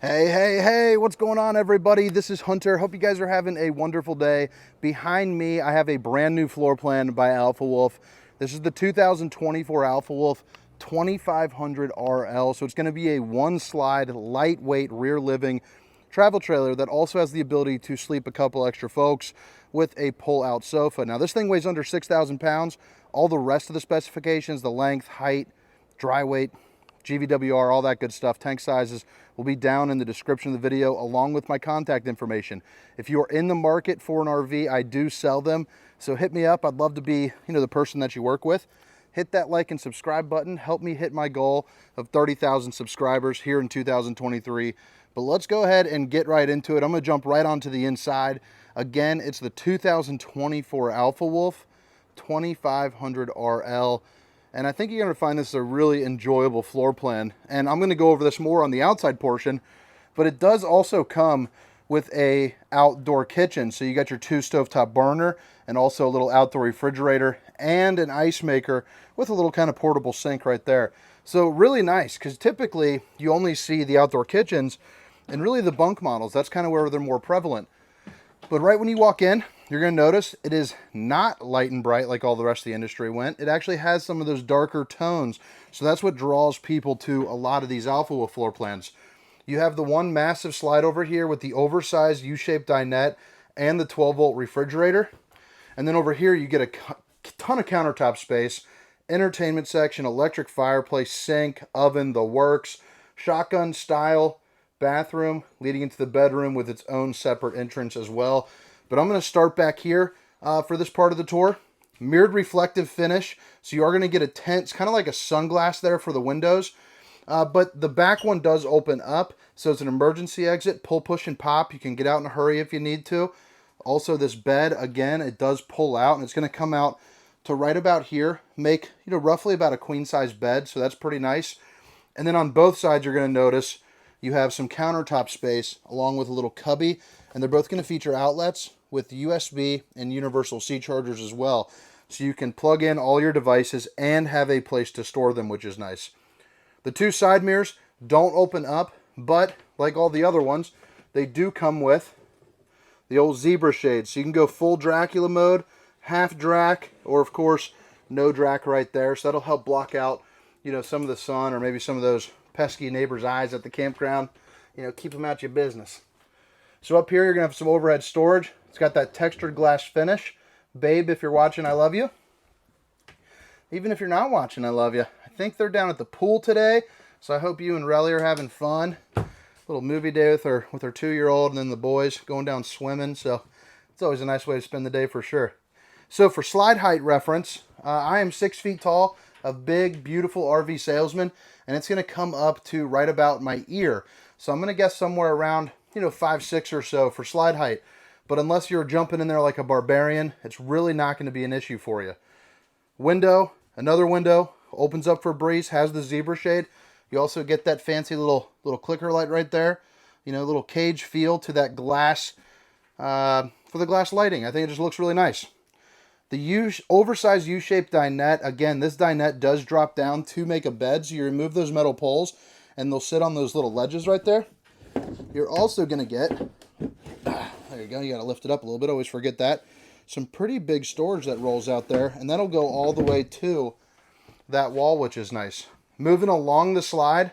Hey, what's going on, everybody? This is Hunter. Hope you guys are having a wonderful day. Behind me, I have a brand new floor plan by Alpha Wolf. This is the 2024 Alpha Wolf 2500 RL. So it's going to be a one slide, lightweight, rear living travel trailer that also has the ability to sleep a couple extra folks with a pull-out sofa. Now, this thing weighs under 6,000 pounds. All the rest of the specifications, the length, height, dry weight, GVWR, all that good stuff, tank sizes, will be down in the description of the video along with my contact information. If you are in the market for an RV, I do sell them, so hit me up. I'd love to be, the person that you work with. Hit that like and subscribe button. Help me hit my goal of 30,000 subscribers here in 2023. But let's go ahead and get right into it. I'm going to jump right onto the inside. Again, it's the 2024 Alpha Wolf 2500 RL. And I think you're going to find this a really enjoyable floor plan. And I'm going to go over this more on the outside portion, but it does also come with a outdoor kitchen. So you got your 2 stovetop burner and also a little outdoor refrigerator and an ice maker with a little kind of portable sink right there. So really nice, because typically you only see the outdoor kitchens and really the bunk models. That's kind of where they're more prevalent. But right when you walk in, you're going to notice it is not light and bright like all the rest of the industry went. It actually has some of those darker tones. So that's what draws people to a lot of these Alpha Wolf floor plans. You have the one massive slide over here with the oversized U-shaped dinette and the 12-volt refrigerator. And then over here you get a ton of countertop space, entertainment section, electric fireplace, sink, oven, the works, shotgun style bathroom leading into the bedroom with its own separate entrance as well. But I'm going to start back here for this part of the tour. Mirrored reflective finish, so you are going to get a tent. It's kind of like a sunglass there for the windows. But the back one does open up, so it's an emergency exit, pull, push, and pop. You can get out in a hurry if you need to. Also, this bed, again, it does pull out, and it's going to come out to right about here, make roughly about a queen-size bed, so that's pretty nice. And then on both sides, you're going to notice you have some countertop space along with a little cubby, and they're both going to feature outlets with USB and universal C chargers as well. So you can plug in all your devices and have a place to store them, which is nice. The 2 side mirrors don't open up, but like all the other ones, they do come with the old zebra shades. So you can go full Dracula mode, half drac, or of course, no drac right there. So that'll help block out, some of the sun or maybe some of those pesky neighbors' eyes at the campground. Keep them out your business. So up here, you're going to have some overhead storage. It's got that textured glass finish. Babe, if you're watching, I love you. Even if you're not watching, I love you. I think they're down at the pool today, so I hope you and Relly are having fun. Little movie day with her 2-year-old and then the boys going down swimming, so it's always a nice way to spend the day for sure. So for slide height reference, I am 6 feet tall, a big, beautiful RV salesman, and it's going to come up to right about my ear. So I'm going to guess somewhere around 5'6" or so for slide height. But unless you're jumping in there like a barbarian, it's really not going to be an issue for you. Window, another window, opens up for a breeze, has the zebra shade. You also get that fancy little clicker light right there. Little cage feel to that glass, for the glass lighting. I think it just looks really nice. The oversized U-shaped dinette, again, this dinette does drop down to make a bed. So you remove those metal poles and they'll sit on those little ledges right there. You're also going to get, there you go, you got to lift it up a little bit, always forget that, some pretty big storage that rolls out there, and that'll go all the way to that wall, which is nice. Moving along the slide,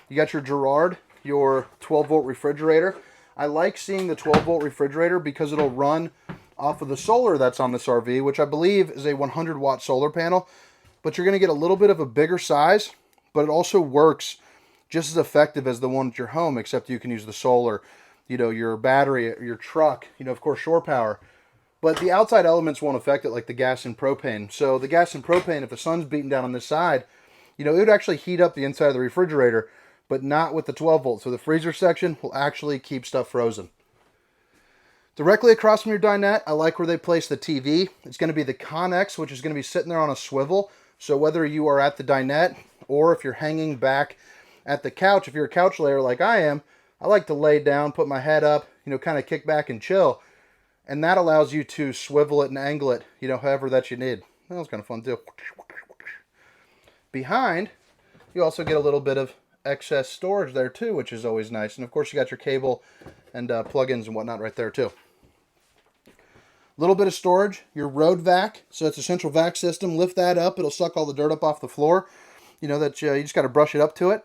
you got your Girard, your 12-volt refrigerator. I like seeing the 12-volt refrigerator because it'll run off of the solar that's on this RV, which I believe is a 100-watt solar panel, but you're going to get a little bit of a bigger size, but it also works just as effective as the one at your home, except you can use the solar, your battery, your truck, of course, shore power. But the outside elements won't affect it like the gas and propane. So the gas and propane, if the sun's beating down on this side, it would actually heat up the inside of the refrigerator, but not with the 12 volt. So the freezer section will actually keep stuff frozen. Directly across from your dinette, I like where they place the TV. It's going to be the Connex, which is going to be sitting there on a swivel. So whether you are at the dinette or if you're hanging back at the couch, if you're a couch layer like I am, I like to lay down, put my head up, kind of kick back and chill. And that allows you to swivel it and angle it, however that you need. That was kind of fun too. Behind, you also get a little bit of excess storage there too, which is always nice. And of course, you got your cable and plugins and whatnot right there too. Little bit of storage, your road vac. So it's a central vac system. Lift that up. It'll suck all the dirt up off the floor. You know that you just got to brush it up to it.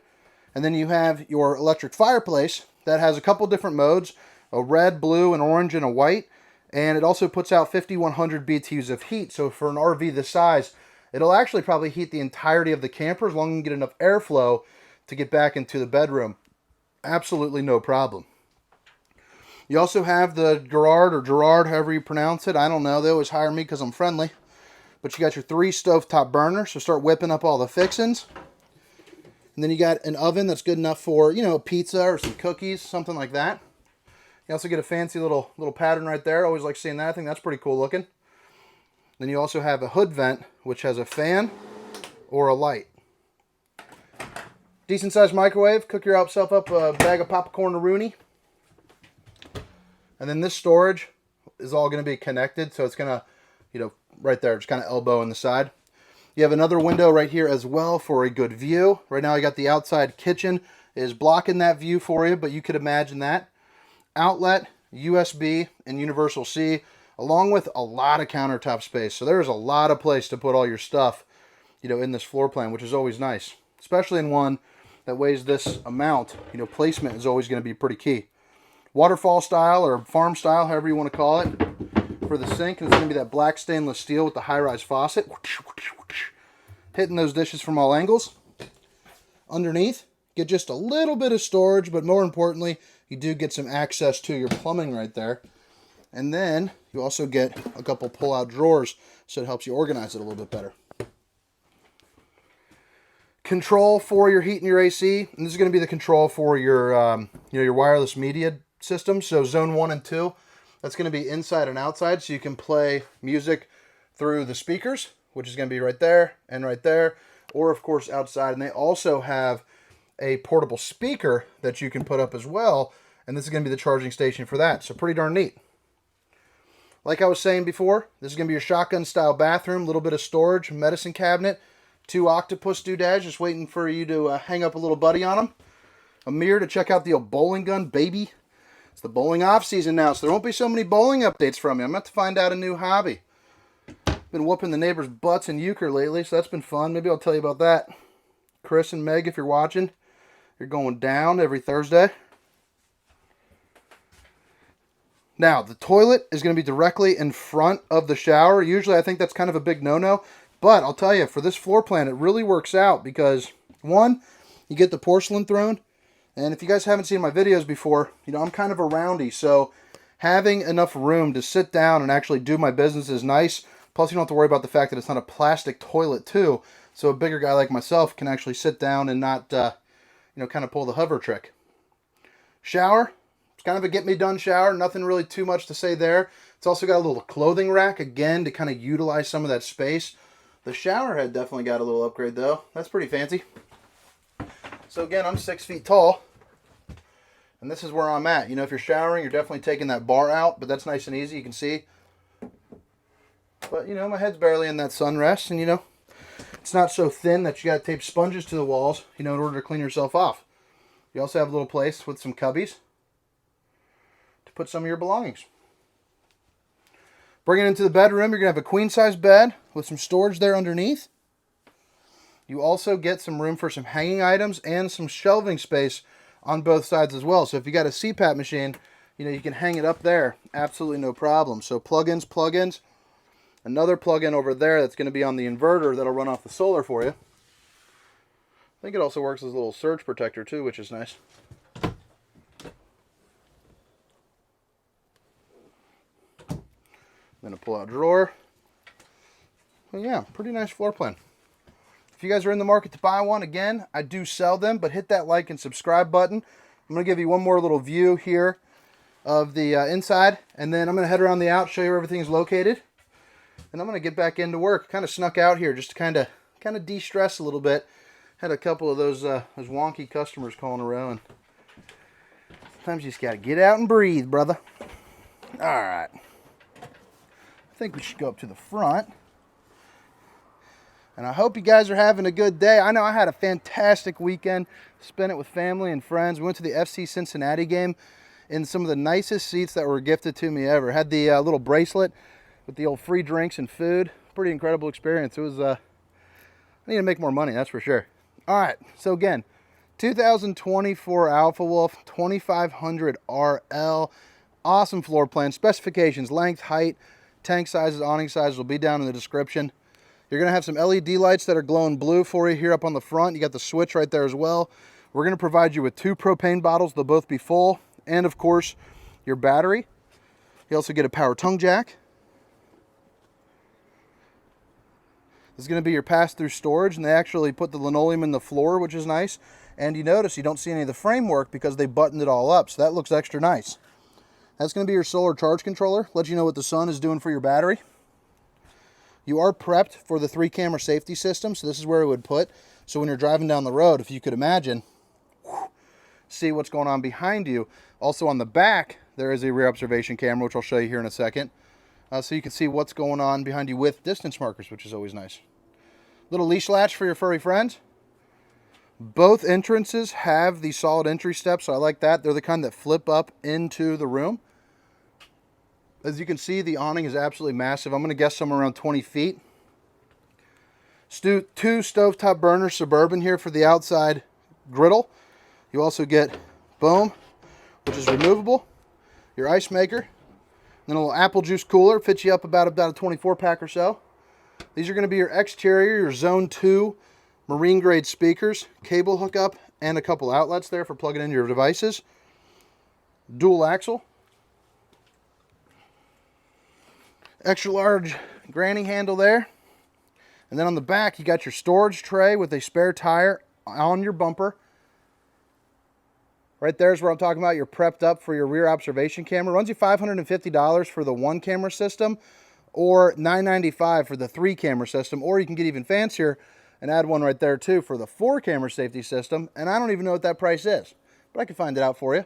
And then you have your electric fireplace that has a couple different modes, a red, blue, an orange, and a white. And it also puts out 5,100 BTUs of heat. So for an RV this size, it'll actually probably heat the entirety of the camper as long as you can get enough airflow to get back into the bedroom. Absolutely no problem. You also have the Gerard, however you pronounce it. I don't know. They always hire me because I'm friendly. But you got your 3 stovetop burners, so start whipping up all the fixings. And then you got an oven that's good enough for, you know, pizza or some cookies, something like that. You also get a fancy little pattern right there. I always like seeing that. I think that's pretty cool looking. Then you also have a hood vent, which has a fan or a light. Decent sized microwave. Cook yourself up a bag of popcorn-a-rooney. And then this storage is all going to be connected, so it's going to, you know, right there, just kind of elbow in the side. You have another window right here as well for a good view. Right now I got the outside kitchen is blocking that view for you, but you could imagine that. Outlet, USB, and universal C, along with a lot of countertop space. So there's a lot of place to put all your stuff, you know, in this floor plan, which is always nice. Especially in one that weighs this amount, you know, placement is always going to be pretty key. Waterfall style or farm style, however you want to call it, for the sink. And it's going to be that black stainless steel with the high-rise faucet. Hitting those dishes from all angles. Underneath, get just a little bit of storage, but more importantly, you do get some access to your plumbing right there. And then you also get a couple pull-out drawers, so it helps you organize it a little bit better. Control for your heat and your AC, and this is going to be the control for your, you know, your wireless media system. So zone 1 and 2, that's going to be inside and outside, so you can play music through the speakers, which is going to be right there and right there, or of course outside. And they also have a portable speaker that you can put up as well, and this is going to be the charging station for that. So pretty darn neat. Like I was saying before, this is going to be your shotgun style bathroom, a little bit of storage, medicine cabinet, 2 octopus doodads just waiting for you to hang up a little buddy on them, a mirror to check out the old bowling gun, baby. It's the bowling off season now, so there won't be so many bowling updates from me. I'm about to find out a new hobby. Been whooping the neighbors' butts in euchre lately, so that's been fun. Maybe I'll tell you about that. Chris and Meg, if you're watching, you're going down every Thursday. Now, the toilet is going to be directly in front of the shower. Usually I think that's kind of a big no-no, but I'll tell you, for this floor plan, it really works out because, one, you get the porcelain throne, and if you guys haven't seen my videos before, you know, I'm kind of a roundie, so having enough room to sit down and actually do my business is nice. Plus, you don't have to worry about the fact that it's not a plastic toilet, too, so a bigger guy like myself can actually sit down and not, you know, kind of pull the hover trick. Shower. It's kind of a get-me-done shower. Nothing really too much to say there. It's also got a little clothing rack, again, to kind of utilize some of that space. The shower head definitely got a little upgrade, though. That's pretty fancy. So, again, I'm 6 feet tall, and this is where I'm at. You know, if you're showering, you're definitely taking that bar out, but that's nice and easy. You can see. But, you know, my head's barely in that sunrest, and, you know, it's not so thin that you got to tape sponges to the walls, you know, in order to clean yourself off. You also have a little place with some cubbies to put some of your belongings. Bring it into the bedroom. You're going to have a queen-size bed with some storage there underneath. You also get some room for some hanging items and some shelving space on both sides as well. So if you got a CPAP machine, you know, you can hang it up there. Absolutely no problem. So plugins. Another plug-in over there that's going to be on the inverter that'll run off the solar for you. I think it also works as a little surge protector too, which is nice. Then a pull-out drawer. Well, yeah, pretty nice floor plan. If you guys are in the market to buy one, again, I do sell them, but hit that like and subscribe button. I'm going to give you one more little view here of the inside, and then I'm going to head around the out, show you where everything is located, and I'm going to get back into work. Kind of snuck out here just to kind of de-stress a little bit. Had a couple of those wonky customers calling around. Sometimes you just got to get out and breathe, brother. All right. I think we should go up to the front. And I hope you guys are having a good day. I know I had a fantastic weekend. Spent it with family and friends. We went to the FC Cincinnati game in some of the nicest seats that were gifted to me ever. Had the little bracelet with the old free drinks and food. Pretty incredible experience. It was, I need to make more money, that's for sure. All right, so again, 2024 Alpha Wolf 2500 RL. Awesome floor plan. Specifications, length, height, tank sizes, awning sizes will be down in the description. You're going to have some LED lights that are glowing blue for you here up on the front. You got the switch right there as well. We're going to provide you with 2 propane bottles. They'll both be full. And of course, your battery. You also get a power tongue jack. This is going to be your pass-through storage, and they actually put the linoleum in the floor, which is nice. And you notice you don't see any of the framework because they buttoned it all up, so that looks extra nice. That's going to be your solar charge controller. Let you know what the sun is doing for your battery. You are prepped for the 3-camera safety system, so this is where it would put. So when you're driving down the road, if you could imagine, see what's going on behind you. Also on the back, there is a rear observation camera, which I'll show you here in a second. So you can see what's going on behind you with distance markers, which is always nice. Little leash latch for your furry friends. Both entrances have the solid entry steps, so I like that. They're the kind that flip up into the room. As you can see, the awning is absolutely massive. I'm going to guess somewhere around 20 feet. 2 stovetop burner Suburban here for the outside griddle. You also get, boom, which is removable, your ice maker, then a little apple juice cooler, fits you up about a 24-pack or so. These are going to be your exterior, your Zone 2 marine grade speakers, cable hookup, and a couple outlets there for plugging in your devices. Dual axle. Extra large granny handle there. And then on the back, you got your storage tray with a spare tire on your bumper. Right there is where I'm talking about. You're prepped up for your rear observation camera. Runs you $550 for the 1-camera system, or $995 for the 3-camera system, or you can get even fancier and add one right there too for the 4-camera safety system. And I don't even know what that price is, but I can find it out for you.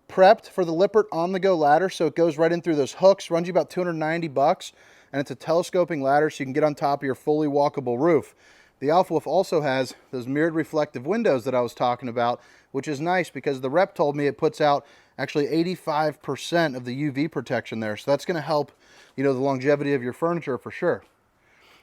Prepped for the Lippert on-the-go ladder, so it goes right in through those hooks. Runs you about $290, and it's a telescoping ladder, so you can get on top of your fully walkable roof. The Alpha Wolf also has those mirrored reflective windows that I was talking about, which is nice because the rep told me it puts out actually 85% of the UV protection there. So that's going to help, you know, the longevity of your furniture for sure.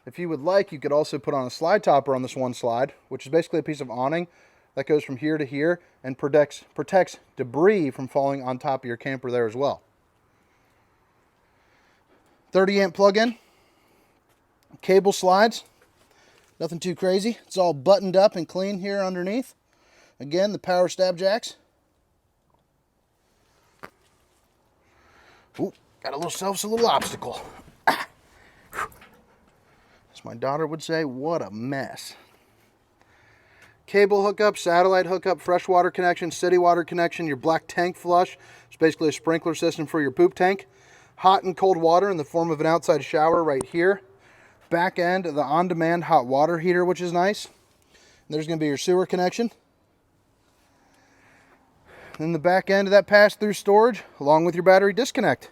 If you would like, you could also put on a slide topper on this one slide, which is basically a piece of awning that goes from here to here and protects debris from falling on top of your camper there as well. 30-amp plug-in, cable slides, nothing too crazy. It's all buttoned up and clean here underneath. Again, the power stab jacks. Ooh, got a little obstacle. Ah. As my daughter would say, what a mess. Cable hookup, satellite hookup, freshwater connection, city water connection, your black tank flush. It's basically a sprinkler system for your poop tank. Hot and cold water in the form of an outside shower right here. Back end of the on-demand hot water heater, which is nice. And there's going to be your sewer connection. Then the back end of that pass-through storage, along with your battery disconnect.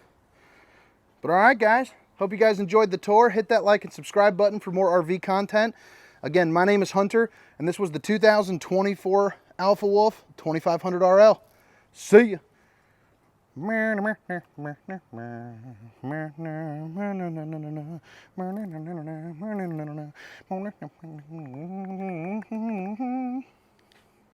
But all right, guys. Hope you guys enjoyed the tour. Hit that like and subscribe button for more RV content. Again, my name is Hunter, and this was the 2024 Alpha Wolf 2500 RL. See ya.